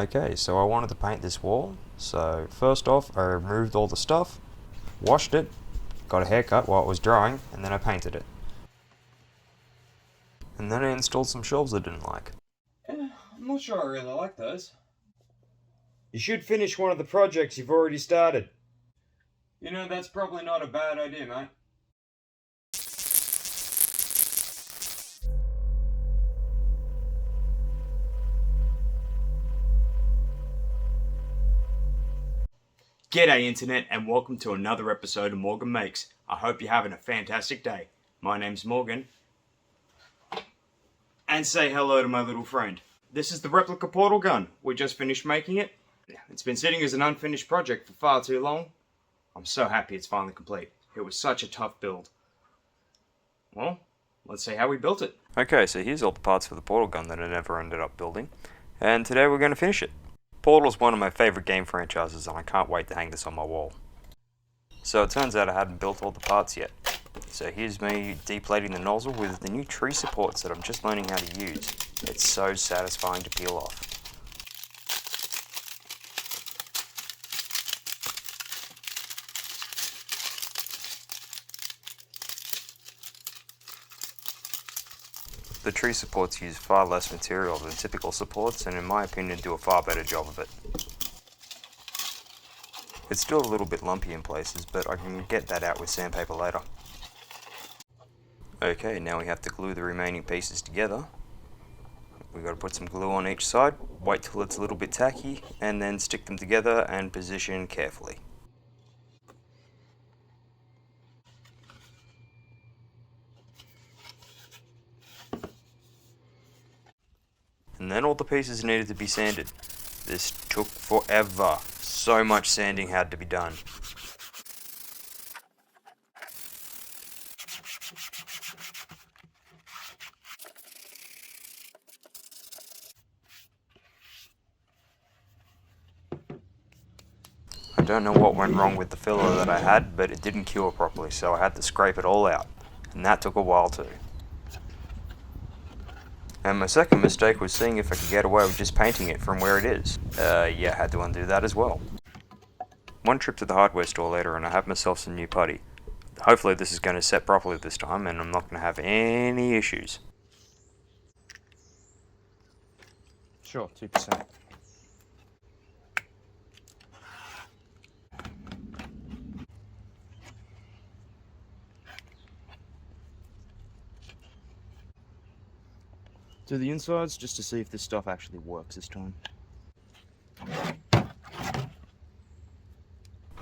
Okay, so I wanted to paint this wall, so first off I removed all the stuff, washed it, got a haircut while it was drying, and then I painted it. And then I installed some shelves I didn't like. I'm not sure I really like those. You should finish one of the projects you've already started. You know, that's probably not a bad idea, mate. G'day Internet and welcome to another episode of Morgan Makes. I hope you're having a fantastic day. My name's Morgan. And say hello to my little friend. This is the Replica portal gun. We just finished making it. It's been sitting as an unfinished project for far too long. I'm so happy it's finally complete. It was such a tough build. Well, let's see how we built it. Okay, so here's all the parts for the portal gun that I never ended up building. And today we're going to finish it. Portal's one of my favourite game franchises and I can't wait to hang this on my wall. So it turns out I hadn't built all the parts yet. So here's me deplating the nozzle with the new tree supports that I'm just learning how to use. It's so satisfying to peel off. The tree supports use far less material than typical supports and in my opinion do a far better job of it. It's still a little bit lumpy in places, but I can get that out with sandpaper later. Okay, now we have to glue the remaining pieces together. We've got to put some glue on each side, wait till it's a little bit tacky, and then stick them together and position carefully. And then all the pieces needed to be sanded. This took forever. So much sanding had to be done. I don't know what went wrong with the filler that I had, but it didn't cure properly, so I had to scrape it all out. And that took a while too. And my second mistake was seeing if I could get away with just painting it from where it is. Yeah, I had to undo that as well. One trip to the hardware store later and I have myself some new putty. Hopefully this is going to set properly this time and I'm not going to have any issues. Sure, 2%. Do the insides just to see if this stuff actually works this time.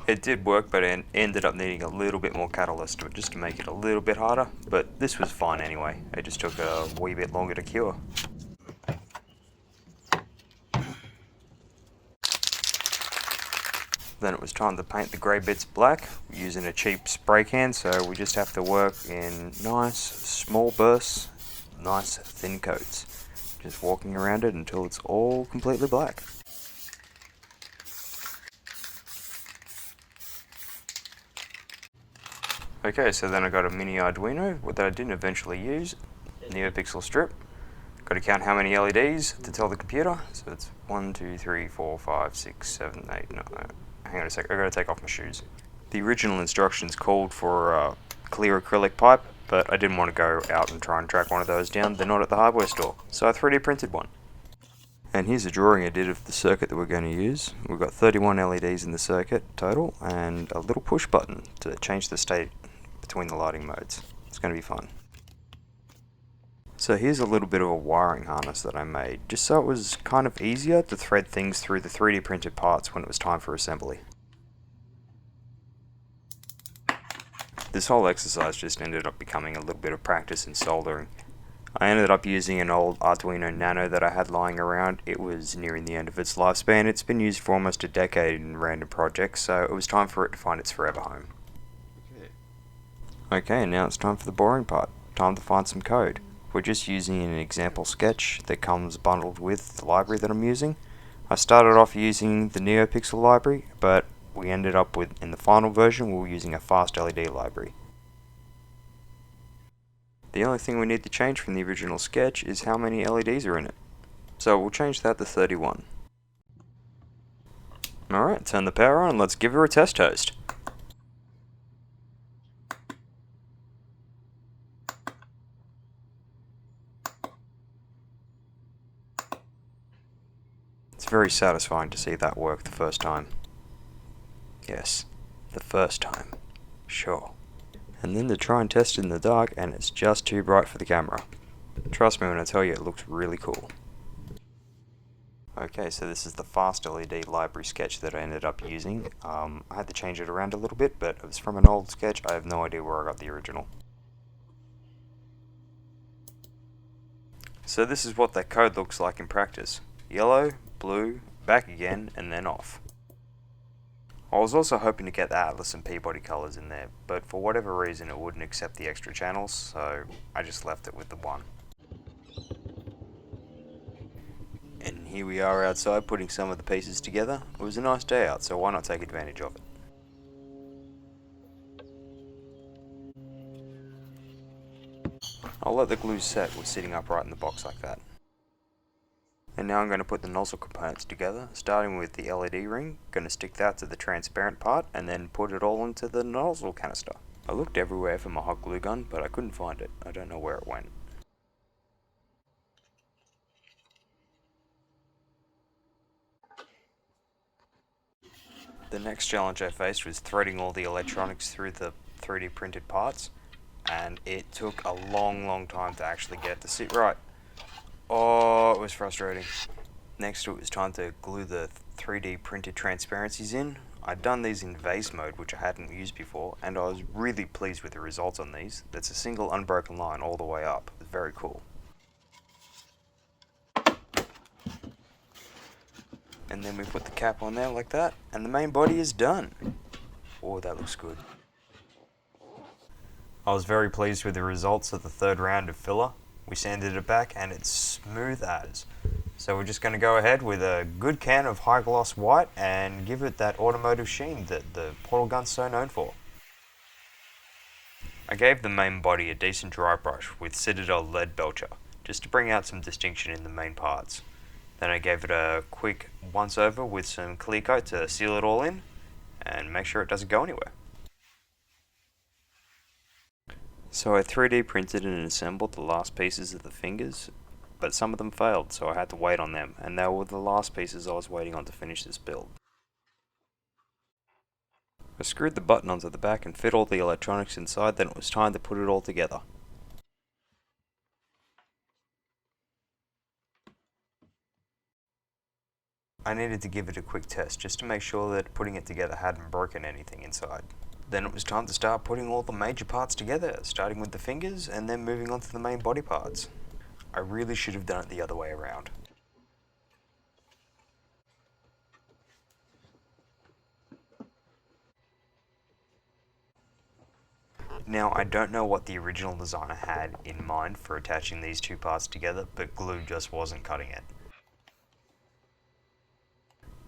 It did work, but it ended up needing a little bit more catalyst just to make it a little bit harder, but this was fine anyway. It just took a wee bit longer to cure. Then it was time to paint the grey bits black using a cheap spray can, so we just have to work in nice small bursts, nice thin coats. Just walking around it until it's all completely black. Okay, so then I got a mini Arduino that I didn't eventually use, NeoPixel strip. Got to count how many LEDs to tell the computer. So it's 1, 2, 3, 4, 5, 6, 7, 8, no. Hang on a sec, I gotta take off my shoes. The original instructions called for a clear acrylic pipe, but I didn't want to go out and try and track one of those down. They're not at the hardware store, so I 3D printed one. And here's a drawing I did of the circuit that we're going to use. We've got 31 LEDs in the circuit total, and a little push button to change the state between the lighting modes. It's going to be fun. So here's a little bit of a wiring harness that I made, just so it was kind of easier to thread things through the 3D printed parts when it was time for assembly. This whole exercise just ended up becoming a little bit of practice in soldering. I ended up using an old Arduino Nano that I had lying around. It was nearing the end of its lifespan. It's been used for almost a decade in random projects, so it was time for it to find its forever home. Okay, now it's time for the boring part. Time to find some code. We're just using an example sketch that comes bundled with the library that I'm using. I started off using the NeoPixel library, but we ended up with, in the final version, we were using a fast LED library. The only thing we need to change from the original sketch is how many LEDs are in it. So we'll change that to 31. Alright, turn the power on and let's give her a test toast. It's very satisfying to see that work the first time. Yes, the first time. Sure. And then to try and test it in the dark and it's just too bright for the camera. Trust me when I tell you it looks really cool. Okay, so this is the fast LED library sketch that I ended up using. I had to change it around a little bit, but it was from an old sketch. I have no idea where I got the original. So this is what that code looks like in practice. Yellow, blue, back again, and then off. I was also hoping to get the Atlas and Peabody colours in there, but for whatever reason it wouldn't accept the extra channels, so I just left it with the one. And here we are outside putting some of the pieces together. It was a nice day out, so why not take advantage of it? I'll let the glue set with sitting upright in the box like that. And now I'm going to put the nozzle components together, starting with the LED ring, going to stick that to the transparent part, and then put it all into the nozzle canister. I looked everywhere for my hot glue gun, but I couldn't find it. I don't know where it went. The next challenge I faced was threading all the electronics through the 3D printed parts, and it took a long time to actually get it to sit right. Oh, it was frustrating. Next it was time to glue the 3D printed transparencies in. I'd done these in vase mode, which I hadn't used before, and I was really pleased with the results on these. That's a single unbroken line all the way up. It's very cool. And then we put the cap on there like that, and the main body is done. Oh, that looks good. I was very pleased with the results of the third round of filler. We sanded it back and it's smooth as. So we're just going to go ahead with a good can of high gloss white and give it that automotive sheen that the portal gun's so known for. I gave the main body a decent dry brush with Citadel lead belcher, just to bring out some distinction in the main parts. Then I gave it a quick once over with some clear coat to seal it all in and make sure it doesn't go anywhere. So I 3D printed and assembled the last pieces of the fingers, but some of them failed, so I had to wait on them, and they were the last pieces I was waiting on to finish this build. I screwed the button onto the back and fit all the electronics inside, then it was time to put it all together. I needed to give it a quick test just to make sure that putting it together hadn't broken anything inside. Then it was time to start putting all the major parts together, starting with the fingers and then moving on to the main body parts. I really should have done it the other way around. Now, I don't know what the original designer had in mind for attaching these two parts together, but glue just wasn't cutting it.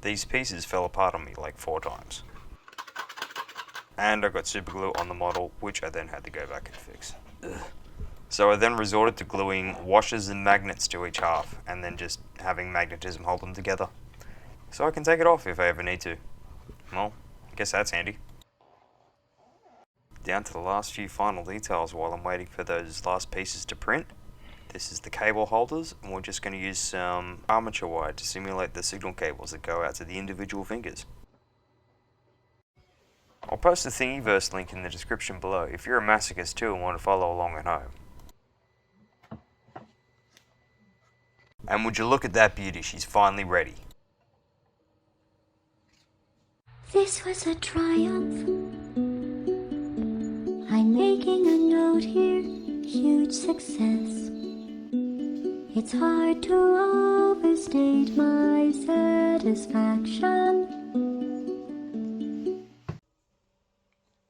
These pieces fell apart on me like 4 times. And I got super glue on the model, which I then had to go back and fix. Ugh. So I then resorted to gluing washers and magnets to each half, and then just having magnetism hold them together. So I can take it off if I ever need to. Well, I guess that's handy. Down to the last few final details while I'm waiting for those last pieces to print. This is the cable holders, and we're just going to use some armature wire to simulate the signal cables that go out to the individual fingers. I'll post the Thingiverse link in the description below if you're a masochist too and want to follow along at home. And would you look at that beauty, she's finally ready. This was a triumph. I'm making a note here, huge success. It's hard to overstate my satisfaction.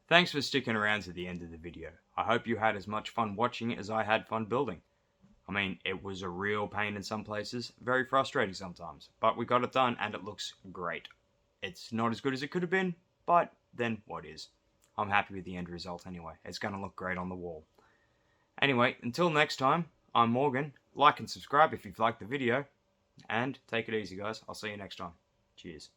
Thanks for sticking around to the end of the video. I hope you had as much fun watching it as I had fun building. I mean, it was a real pain in some places, very frustrating sometimes, but we got it done and it looks great. It's not as good as it could have been, but then what is? I'm happy with the end result anyway. It's going to look great on the wall. Anyway, until next time, I'm Morgan. Like and subscribe if you've liked the video, and take it easy guys. I'll see you next time. Cheers.